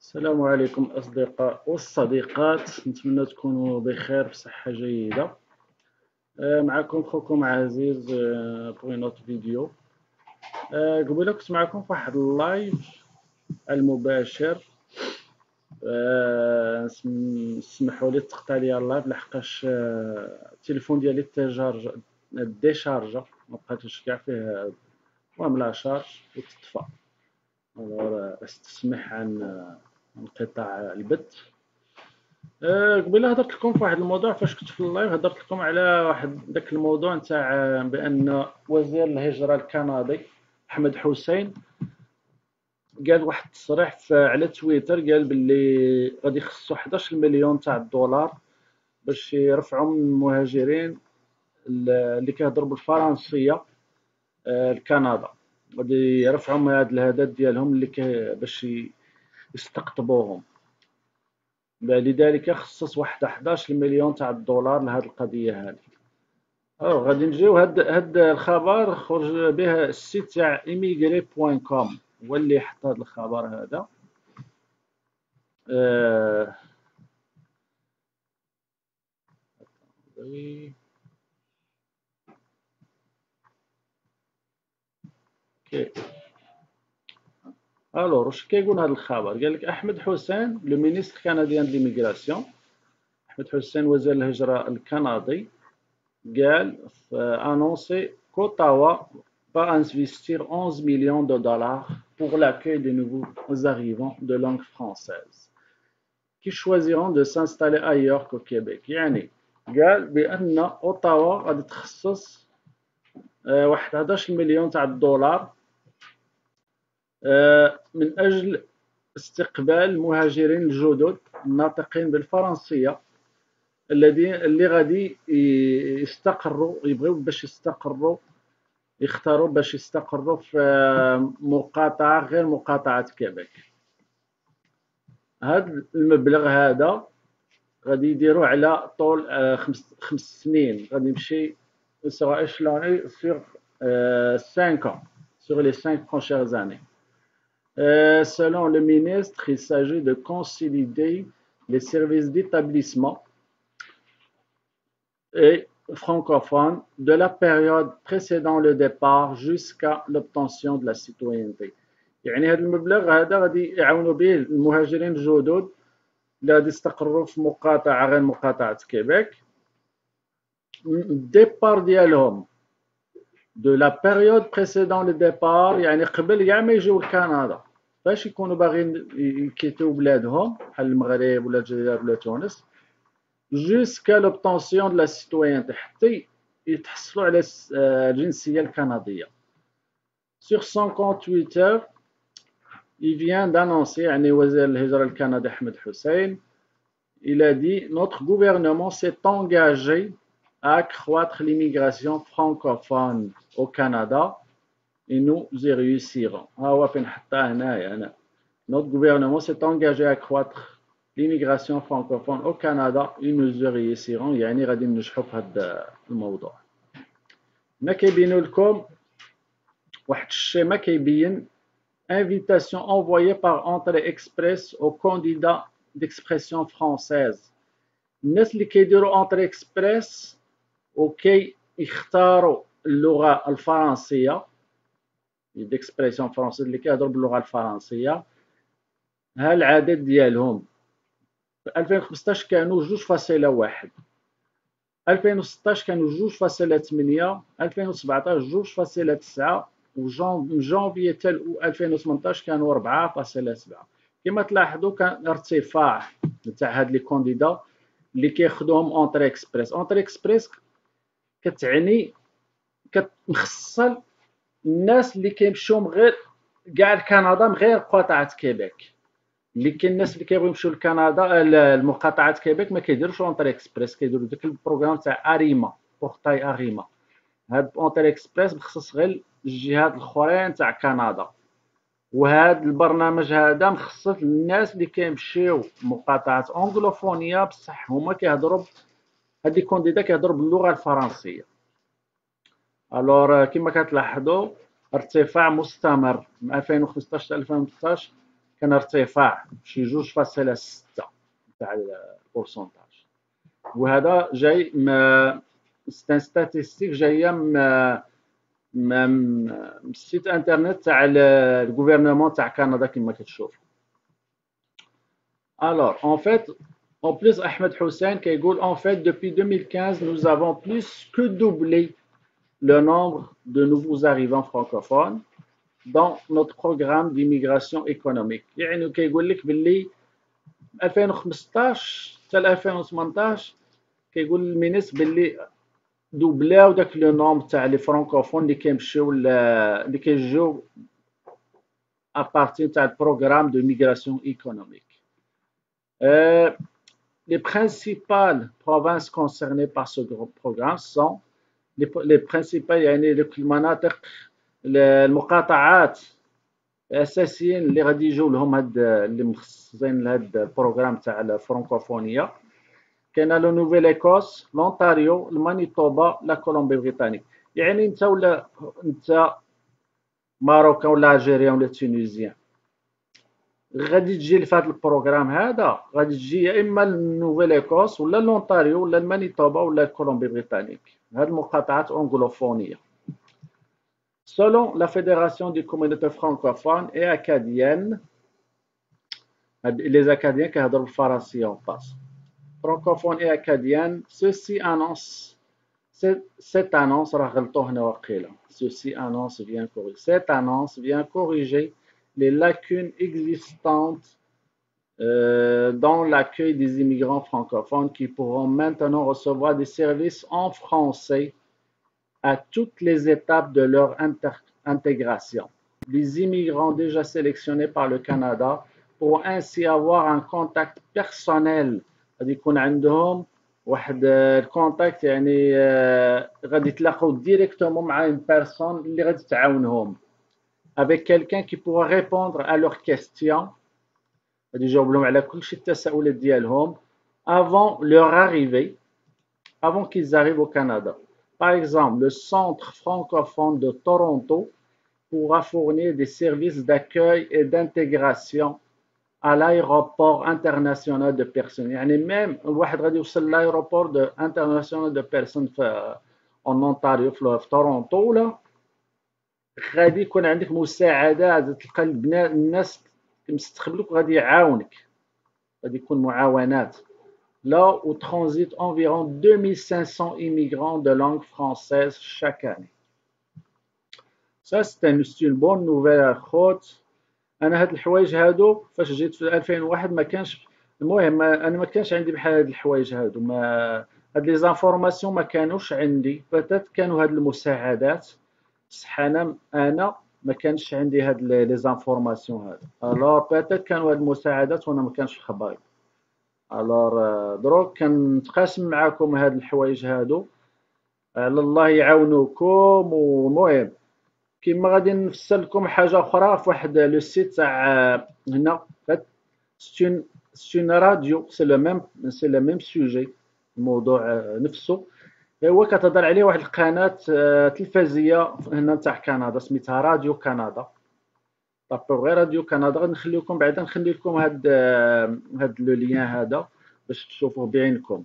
السلام عليكم الأصدقاء والصديقات، نتمنى تكونوا بخير بصحة جيدة. معكم خوكم عزيز بوغ نوت فيديو. قبيله كنت معكم في واحد اللايف المباشر. سمحوا لي تقطع لي اللايف لحقاش التليفون ديالي ديشارجا، ما بقيتوش كاع فيه، المهم لا شارج وتطفى. استسمح عن انقطاع البث. قبيله هضرت لكم في واحد الموضوع، فاش كنت في اللايف هضرت لكم على واحد داك الموضوع نتاع بان وزير الهجرة الكندي احمد حسين قال واحد التصريح على تويتر، قال باللي غادي يخصو 11 مليون تاع الدولار باش يرفعوا من المهاجرين اللي كيهضروا بالفرنسيه لكندا. غادي يرفعوا من هذا الهدف ديالهم اللي باش يستقطبوهم. لذلك خصص واحد 11 مليون تاع الدولار لهذه القضيه هذه. غادي نجيو هاد الخبر خرج به السيت تاع immigré.com، هو اللي حط هذا الخبر هذا. الوغ واش كيقول هذا الخبر؟ قال لك احمد حسين لو مينيستر كنديان دي ليميغراسيون، احمد حسين وزير الهجره الكندي، قال انونسي qu'Ottawa va investir 11 millions de dollars pour l'accueil de nouveaux arrivants de langue française qui choisiront de s'installer ailleurs qu'au Québec. يعني قال بان اوتاوا غادي تخصص واحد 11 مليون تاع الدولار من اجل استقبال المهاجرين الجدد الناطقين بالفرنسيه اللي غادي يستقروا، يبغيو باش يستقروا، يختاروا باش يستقروا في مقاطعه غير مقاطعه كيبيك. هذا المبلغ هذا غادي يديروه على طول 5 سنين، غادي يمشي sera échelonné sur 5 ans, sur les 5 prochaines années. Selon le ministre, il s'agit de consolider les services d'établissement et francophones de la période précédant le départ jusqu'à l'obtention de la citoyenneté. يعني هذا المبلغ هذا غادي يعاونوا به المهاجرين الجدد اللي غادي يستقروا في مقاطعه غير مقاطعه كيبيك. الديبار ديالهم دو لا بيريود بريسيدون لو ديبار، يعني قبل كاع ما يجيو لكندا، فاش يكونوا باغيين يكيتيو بلادهم بحال المغرب ولا الجزائر ولا تونس، جوسكا لوبطونسيون دو لا سيتويانتي، حتى يتحصلوا على الجنسيه الكنديه. Sur son compte Twitter, il vient d'annoncer, يعني وزير الهجرة الكندي أحمد حسين، il a dit notre gouvernement s'est engagé à accroître l'immigration francophone au Canada et nous y réussirons. ها هو فين حطها هنايا أنا. Notre gouvernement s'est engagé à accroître l'immigration francophone au Canada et nous y réussirons، يعني غادي ننجحوا في هذا الموضوع. هنا كيبينوا لكم واحد الشيما كيبين invitation envoyée par entrée express aux candidats d'expression française. الناس اللي كيديروا انتري اكسبريس وكي يختاروا اللغه الفرنسيه، ديكسبرسيون فرونسيز اللي كيهضروا باللغه الفرنسيه، ها العدد ديالهم في 2015 كانوا 2.1، 2016 كانوا 2.8، 2017 2.9، ومن جانفي حتى 2018 كانوا 4.7. كما تلاحظوا كان ارتفاع نتاع هاد لي كونديدا اللي كياخذوهم اونتري اكسبريس. اونتري اكسبريس كتعني كتمخصص الناس اللي كيمشيو غير كاع لكندا من غير مقاطعه كيبيك. اللي كاين الناس اللي كيبغيو يمشيو لكندا المقاطعه كيبيك ما كيديروش اونتري اكسبريس، كيديروا داك البروغرام تاع اريما، بورتاي اريما. هاد اونتري اكسبريس مخصص غير الجهات الاخرين تاع كندا، وهذا البرنامج هذا مخصص للناس اللي كيمشيو مقاطعات انغلوفونيه بصح هما كيهضروا، هاد لي كونديدا كيهضروا باللغه الفرنسيه. الوغ كما كتلاحظوا ارتفاع مستمر من 2015 حتى 2018 كان ارتفاع شي 2.6 تاع البورسونتاج. وهذا جاي ستان ستاتيستيك جايه من السيت انترنت تاع الغوفرنمون تاع كندا كما كتشوف. Alors, en fait, en plus, Ahmed Hussein qui dit en fait, depuis 2015, nous avons plus que doublé le nombre de nouveaux arrivants francophones dans notre programme d'immigration économique. يعني كيقول لك باللي 2015 حتى 2018 كيقول المينيس باللي دوبلاو داك لو نومبر تاع لي فرانكوفون اللي كيمشيو اللي كيجيو ابارتير تاع البروغرام دو ميغراسيون ايكونوميك. Les principales provinces concernées par ce programme sont les principales يعني المناطق المقاطعات الاساسيين اللي غادي يجيو لهم هاد اللي مخصصين لهاد البروغرام تاع الفرنكوفونيه. كاين لو نوفيل ايكوس، لونتاريو، المانيتوبا، لا كولومبي بريطانيك. يعني انت ولا انت ماروكان ولا الجيريان ولا تونيزيان غادي تجي لفهاد البروغرام هذا، غادي تجي يا اما النوفيل ايكوس ولا لونتاريو ولا المانيتوبا ولا الكولومبي بريطانيك، هاد المقاطعات اونغلوفونيه. Selon la Fédération des communautés francophones et acadiennes, les Acadiens qui ont le français en passe, francophones et acadiennes, ceci annonce, cette annonce, cette annonce vient corriger les lacunes existantes dans l'accueil des immigrants francophones qui pourront maintenant recevoir des services en français à toutes les étapes de leur intégration. Les immigrants déjà sélectionnés par le Canada pourront ainsi avoir un contact personnel. غادي يكون عندهم واحد الكونتاكت يعني غادي يتلاقاو ديريكتومون مع une personne اللي غادي تعاونهم avec quelqu'un qui pourra répondre à leurs questions. غادي يجاوب لهم على كل شيء التساؤلات ديالهم avant leur arrivée, avant qu'ils arrivent au Canada. Par exemple, le Centre francophone de Toronto pourra fournir des services d'accueil et d'intégration à l'aéroport international de personnes. يعني même الواحد غادي يوصل l'aéroport international de personnes en Ontario في تورونتو ولا غادي يكون عندك مساعدة، تلقى الناس مستقبلوك غادي يعاونك، غادي يكون معاونات. Là où transitent environ 2500 immigrants de langue française chaque année. Ça c'est une bonne nouvelle الخوت. انا هاد الحوايج هادو فاش جيت في 2001 ما كانش، المهم انا ما كانش عندي بحال هاد الحوايج هادو، ما هاد لي زانفورماسيون ما كانوش عندي. باتات كانوا هاد المساعدات بصح انا ما كانش عندي هاد لي زانفورماسيون هادو. الوغ باتات كانوا هاد المساعدات وانا ما كانش خبايب. الوغ دروك كنتقاسم معاكم هاد الحوايج هادو، على الله يعاونوكم. ومهم كيما غادي نفسر لكم حاجه اخرى في واحد لو سيت تاع هنا، سي اون راديو، سي لو ميم سوجي، الموضوع نفسه هو كتهضر عليه واحد القناه تلفزيه هنا تاع كندا سميتها راديو كندا. طابو غير راديو كندا، غادي نخلي لكم بعدا، نخلي لكم هاد لو لين هذا باش تشوفوه بعينكم.